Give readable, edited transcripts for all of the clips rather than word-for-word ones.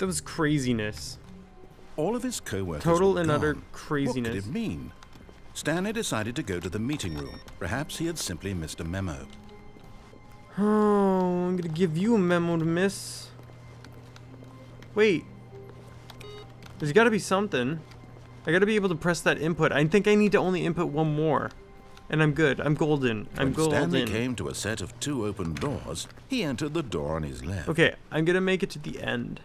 That was craziness. All of his co-workers Total were and gone. utter What craziness. could it mean? Stanley decided to go to the meeting room. Perhaps he had simply missed a memo. Oh, I'm gonna give you a memo to miss. Wait. There's gotta be something. I gotta be able to press that input. I think I need to only input one more. And I'm good. I'm golden. I'm When Stanley golden. came to a set of 2 open doors, he entered the door on his left. Okay, I'm gonna make it to the end.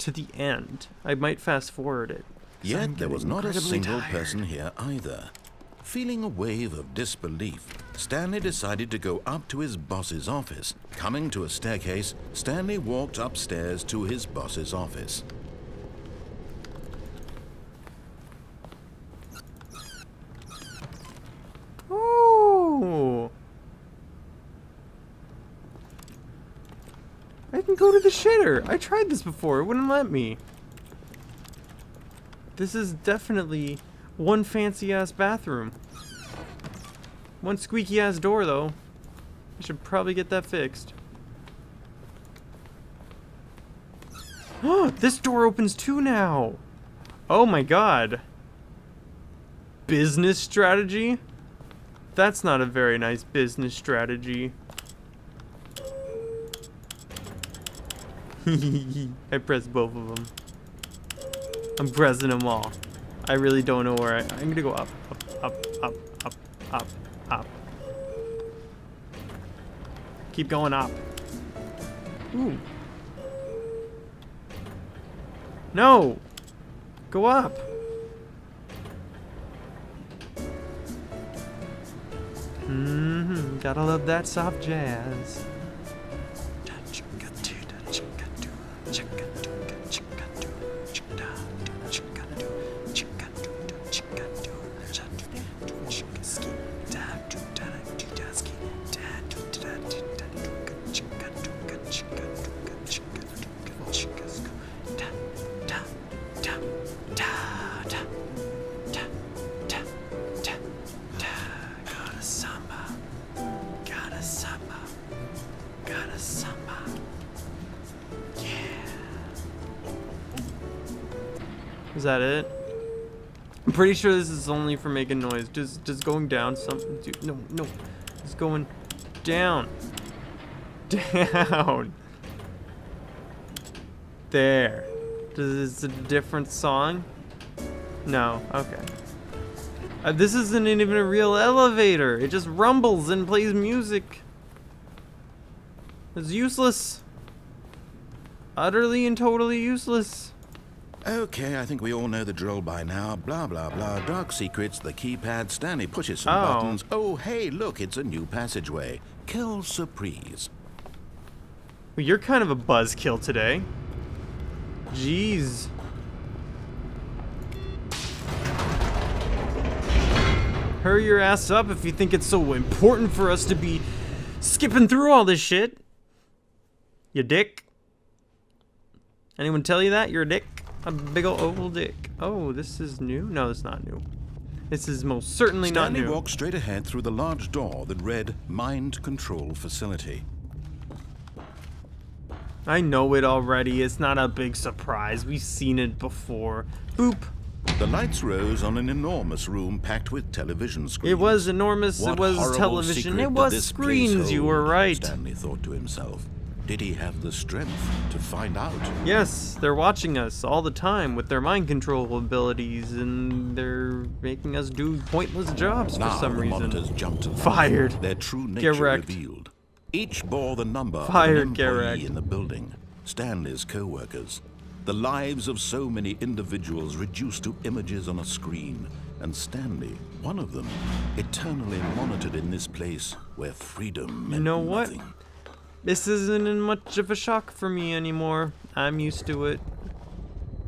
To the end. I might fast forward it. Yet there was not a incredibly single tired. person here either. Feeling a wave of disbelief, Stanley decided to go up to his boss's office. Coming to a staircase, Stanley walked upstairs to his boss's office. Oh! I can go to the shitter. I tried this before. It wouldn't let me. This is definitely one fancy-ass bathroom. One squeaky-ass door, though. I should probably get that fixed. This door opens too now. Oh my god. Business strategy? That's not a very nice business strategy. I pressed both of them. I'm pressing them all. I really don't know where I'm gonna go up, up, up, up, up, up, up. Keep going up. Ooh. No! Go up! Gotta love that soft jazz. Is that it? I'm pretty sure this is only for making noise. Just going down something. No. It's going down. Down. There. Is it a different song? No. Okay. This isn't even a real elevator. It just rumbles and plays music. It's useless. Utterly and totally useless. Okay, I think we all know the drill by now. Blah, blah, blah. Dark secrets, the keypad. Stanley pushes some buttons. Oh, hey, look, it's a new passageway. Kill surprise. Well, you're kind of a buzzkill today. Jeez. Hurry your ass up if you think it's so important for us to be skipping through all this shit. You dick. Anyone tell you that? You're a dick. A big ol' oval dick. Oh, this is new? No, it's not new. This is most certainly not new. Stanley walked straight ahead through the large door that read Mind Control Facility. I know it already. It's not a big surprise. We've seen it before. Boop. The lights rose on an enormous room packed with television screens. It was enormous. What it was horrible television. secret It was did this screens. place You hold? were right. Stanley thought to himself. Did he have the strength to find out? Yes, they're watching us all the time with their mind control abilities, and they're making us do pointless jobs Now for some the reason. monitors jumped to life. Fired. Their true nature Garrett. revealed. Each bore the number Fired, of an employee Garrett. in the building. Stanley's co-workers. The lives of so many individuals reduced to images on a screen. And Stanley, one of them, eternally monitored in this place where freedom meant know what? nothing. This isn't much of a shock for me anymore. I'm used to it.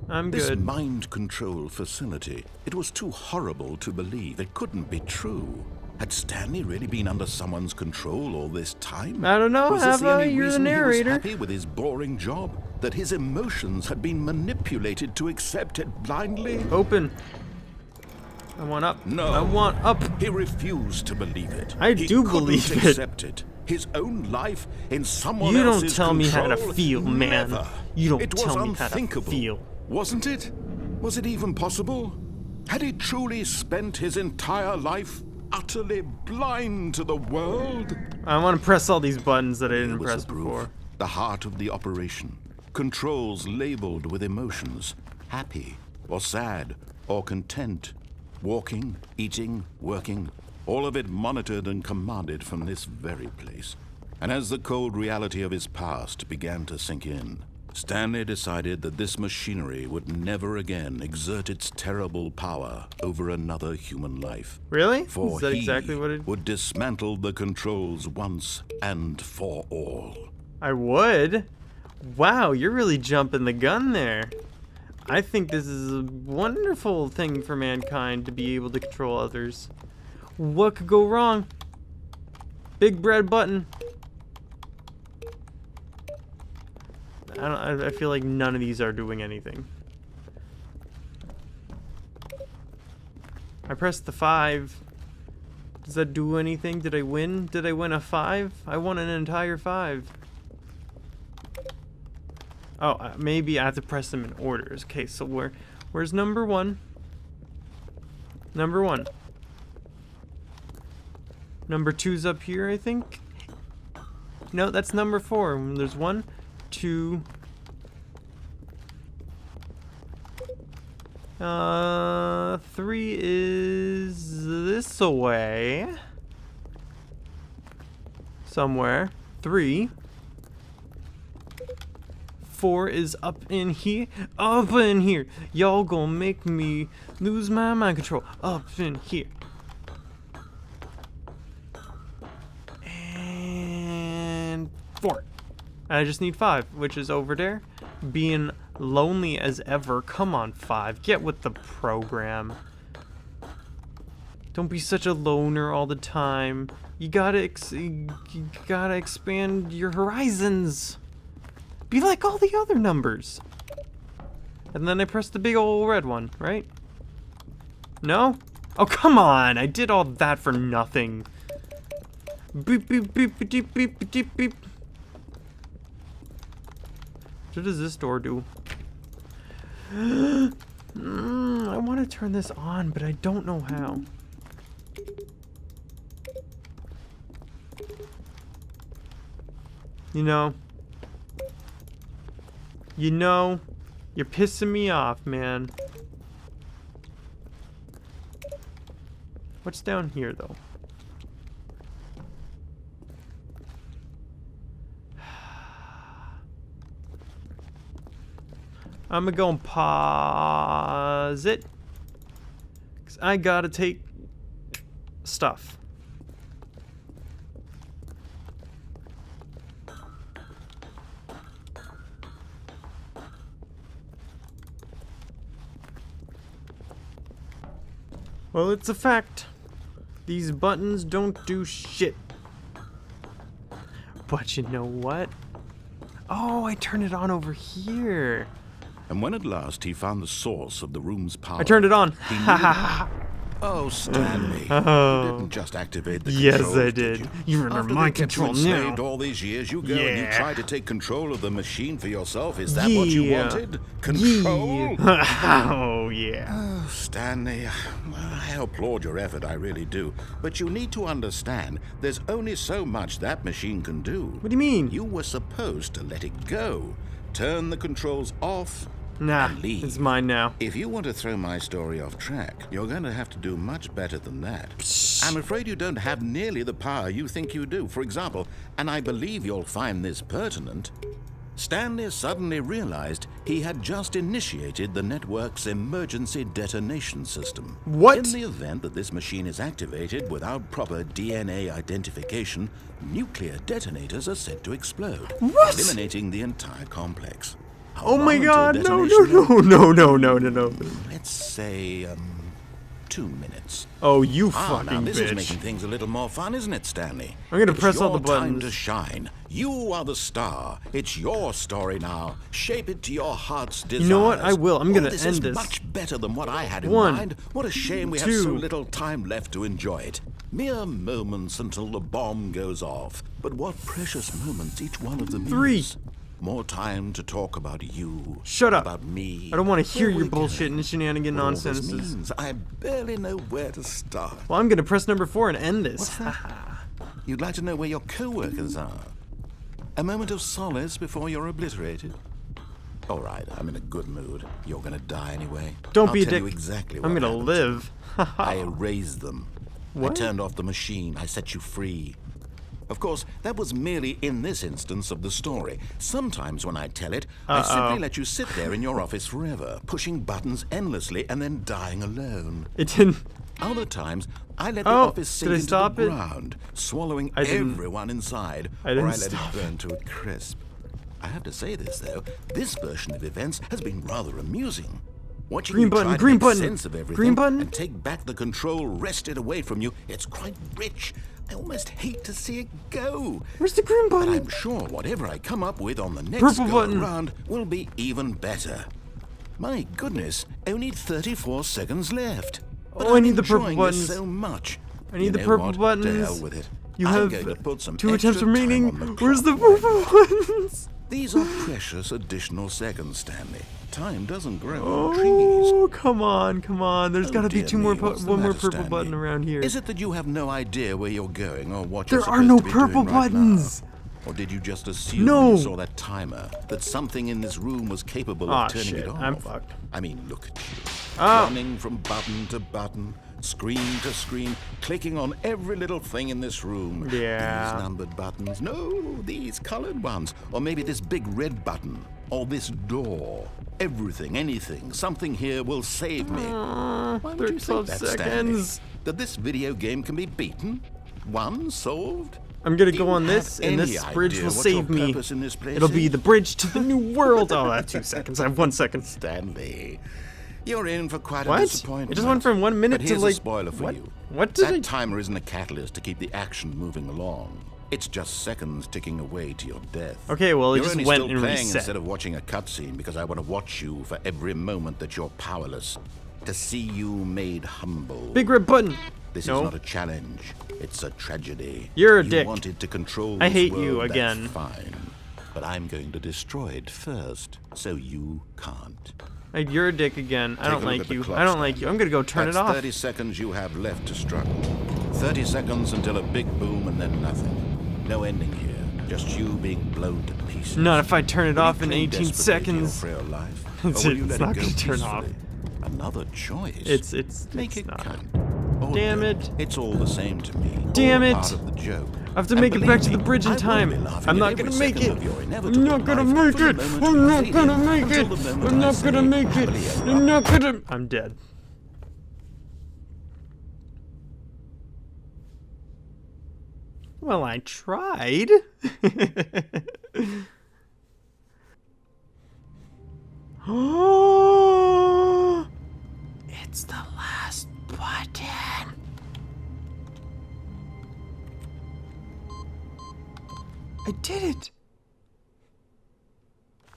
I'm This good. mind control facility, it was too horrible to believe. It couldn't be true. Had Stanley really been under someone's control all this time? I don't know, Was this the Ava, only you're the reason he was narrator. happy with his boring job? That his emotions had been manipulated to accept it blindly? Open. I want up. No. I want up. He refused to believe it. I He do couldn't believe it. accept it. His own life in someone You don't else's tell me how to control? feel, man. Never. You don't It was tell me how to unthinkable, feel. wasn't it? Was it even possible? Had he truly spent his entire life utterly blind to the world? I want to press all these buttons that I Here didn't was press the proof, before. the heart of the operation. Controls labeled with emotions. Happy, or sad, or content. Walking, eating, working. All of it monitored and commanded from this very place. And as the cold reality of his past began to sink in, Stanley decided that this machinery would never again exert its terrible power over another human life. Really? For Is that he exactly what it... would dismantle the controls once and for all. I would? Wow, you're really jumping the gun there. I think this is a wonderful thing for mankind to be able to control others. What could go wrong? Big red button. I feel like none of these are doing anything. I pressed the 5. Does that do anything? Did I win? Did I win a 5? I won an entire 5. Oh, maybe I have to press them in orders. Okay, so where's number 1? Number 1. Number 2's up here, I think. No, that's number 4. There's 1, 2. 3 is this away. Somewhere. 3. 4 is up in here. Up in here. Y'all gonna make me lose my mind control. Up in here. And 4. I just need 5, which is over there. Being lonely as ever. Come on, 5. Get with the program. Don't be such a loner all the time. You gotta expand your horizons. Be like all the other numbers. And then I press the big old red one, right? No? Oh, come on. I did all that for nothing. Beep, beep, beep, beep, beep, beep, beep. What does this door do? I want to turn this on, but I don't know how. You know, you're pissing me off, man. What's down here, though? I'm gonna go and pause it. 'Cause I gotta take stuff. Well, it's a fact. These buttons don't do shit. But you know what? Oh, I turned it on over here. And when at last he found the source of the room's power... I turned it on. He knew... Oh, Stanley. Oh. You didn't just activate the Yes, controls, I did. You were under my control now. Enslaved all these years, you go and you Yeah. try to take control of the machine for yourself. Is that what you Yeah. wanted? Control? Yeah. Oh, yeah. Oh, Stanley, I applaud your effort, I really do. But you need to understand, there's only so much that machine can do. What do you mean? You were supposed to let it go. Turn the controls off. Nah, and leave. it's mine now. If you want to throw my story off track, you're going to have to do much better than that. I'm afraid you don't have nearly the power you think you do. For example, and I believe you'll find this pertinent, Stanley suddenly realized he had just initiated the network's emergency detonation system. What? In the event that this machine is activated without proper DNA identification, nuclear detonators are said to explode, What? eliminating the entire complex. How Oh my long until god, no, detonation? no. Let's say, 2 minutes. Oh, you Now fucking this is bitch. making things a little more fun, isn't it, Stanley? I'm gonna It's press all your the time buttons. to shine. You are the star. It's your story now. Shape it to your heart's desires. You know what? I will. I'm gonna this end is this. much better than what I had in 1, mind. What a shame we have so 2. little time left to enjoy it. Mere moments until the bomb goes off. But what precious moments each one of them 3. is. More time to talk about you. Shut up. About me. I don't want to hear Where your we bullshit going? and shenanigan What all this nonsense. means, I barely know where to start. Well, I'm gonna press number 4 and end this. You'd like to know where your co-workers are? A moment of solace before you're obliterated? All right, I'm in a good mood. You're gonna die anyway. Don't be a I'll tell dick. you exactly what I'm gonna happened. live. I erased them. What? I turned off the machine. I set you free. Of course, that was merely in this instance of the story. Sometimes when I tell it, I simply let you sit there in your office forever, pushing buttons endlessly and then dying alone. It didn't. Other times, I let the Oh, office did sink I into stop the it? ground, swallowing I didn't- everyone inside, I or didn't I let it stop burn to a crisp. I have to say this, though. This version of events has been rather amusing. Watching Green you button, try to green make button, sense of everything green button. and take back the control wrested away from you, it's quite rich. I almost hate to see it go. Where's the green But button? I'm sure whatever I come up with on the next Purple go button. around will be even better. My goodness, only 34 seconds left. But Oh, I I'm need the purple enjoying this buttons. so much. I need You the know purple what? buttons. To hell with it. You I'm have going to put some 2 attempts extra time remaining. on the Where's the clock. purple buttons? These are precious additional seconds, Stanley. Time doesn't grow on trees. Oh, come on, come on. There's Oh, got to be dear 2 more, me, what's the one more matter, purple Stanley? button around here. Is it that you have no idea where you're going or what There you're are supposed no to be purple doing right buttons. now? Or did you just assume No. when you saw that timer that something in this room was capable Aw, of turning shit, it off? I'm fucked. I mean, look at you. Oh. Running from button to button, screen to screen, clicking on every little thing in this room. Yeah. These numbered buttons. No, these colored ones. Or maybe this big red button. Or this door. Everything, anything, something here will save me. Why would you 12 think that, seconds. Stanley? That this video game can be beaten? Won? Solved? I'm gonna Do go you on have this, and any this bridge idea will what save your me. purpose in this place It'll be is? the bridge to the new world. Oh, I have 2 seconds. I have 1 second. Stanley, you're in for quite a What? disappointment. It just went from 1 minute But to here's like. a spoiler for what? you. What did That I? timer isn't a catalyst to keep the action moving along. It's just seconds ticking away to your death. Okay, well, it You're just only went still and playing reset. instead of watching a cutscene because I want to watch you for every moment that you're powerless. To see you made humble. Big red button. This No. is not a challenge. It's a tragedy. You're a you dick. wanted to control I this hate world, you that's again. Fine. But I'm going to destroy it first, so you can't. You're a dick again. I Take don't a look like at the you. clock, I don't like you. I'm gonna go turn That's it off. 30 seconds you have left to struggle. 30 seconds until a big boom and then nothing. No ending here. Just you being blown to pieces. Not if I turn it Will you off in cling 18 desperately to your seconds. frail life, It's- or will you it's let not it go gonna turn off. peacefully? Another choice. Make It's it not. count. Or Damn don't. it. It's all the same to me. Damn All it. Part of the joke. I have to And make it back to believe the me, bridge in I will time. be laughing I'm at not every gonna make second it. of your I'm inevitable not gonna life make from the it. moment I'm you not fade gonna in make until it. the moment I'm I not say, gonna make it. "Hurry I'm up." not gonna. I'm dead. Well, I tried. It's the last button. I did it.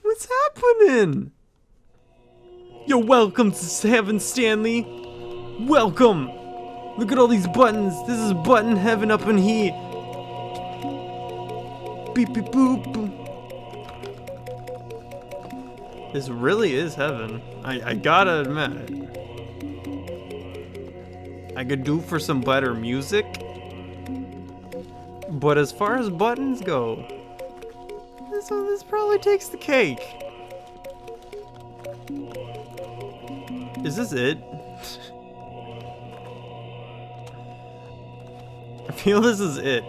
What's happening? Yo, welcome to heaven, Stanley. Welcome. Look at all these buttons. This is button heaven up in here. Beep beep boop. Boop. This really is heaven. I gotta admit. I could do for some better music. But as far as buttons go, this probably takes the cake. Is this it? I feel this is it.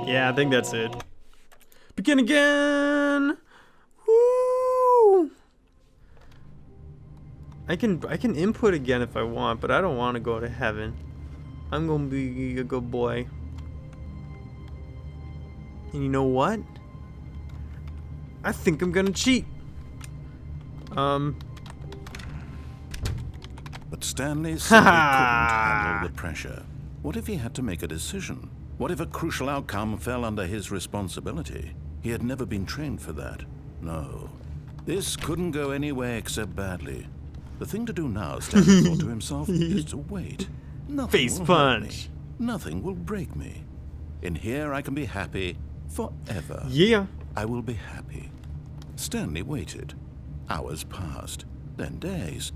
Yeah, I think that's it. Begin again. Woo! I can input again if I want, but I don't want to go to heaven. I'm gonna be a good boy. And you know what? I think I'm gonna cheat. But Stanley simply couldn't handle the pressure. What if he had to make a decision? What if a crucial outcome fell under his responsibility? He had never been trained for that. No. This couldn't go any way except badly. The thing to do now, Stanley thought to himself, is to wait. Nothing Face will hurt punch. me. Nothing will break me. In here I can be happy forever. Yeah. I will be happy. Stanley waited. Hours passed, then days.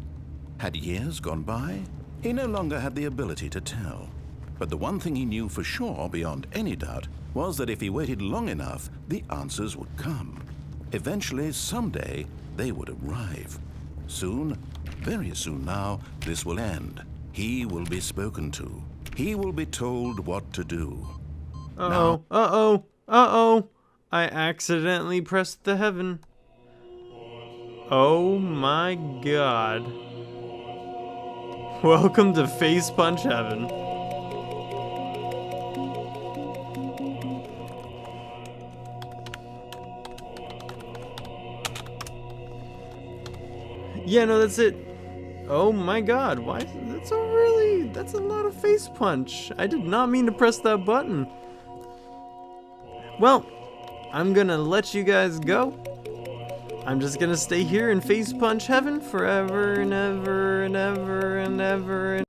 Had years gone by? He no longer had the ability to tell. But the one thing he knew for sure, beyond any doubt, was that if he waited long enough, the answers would come. Eventually, someday, they would arrive. Soon, very soon now, this will end. He will be spoken to. He will be told what to do. Uh-oh. Uh-oh. Uh-oh. I accidentally pressed the heaven. Oh my god. Welcome to Face Punch Heaven. Yeah, no, that's it. Oh my god, why? That's a lot of face punch. I did not mean to press that button. Well, I'm gonna let you guys go. I'm just gonna stay here in Face Punch Heaven forever and ever and ever and ever and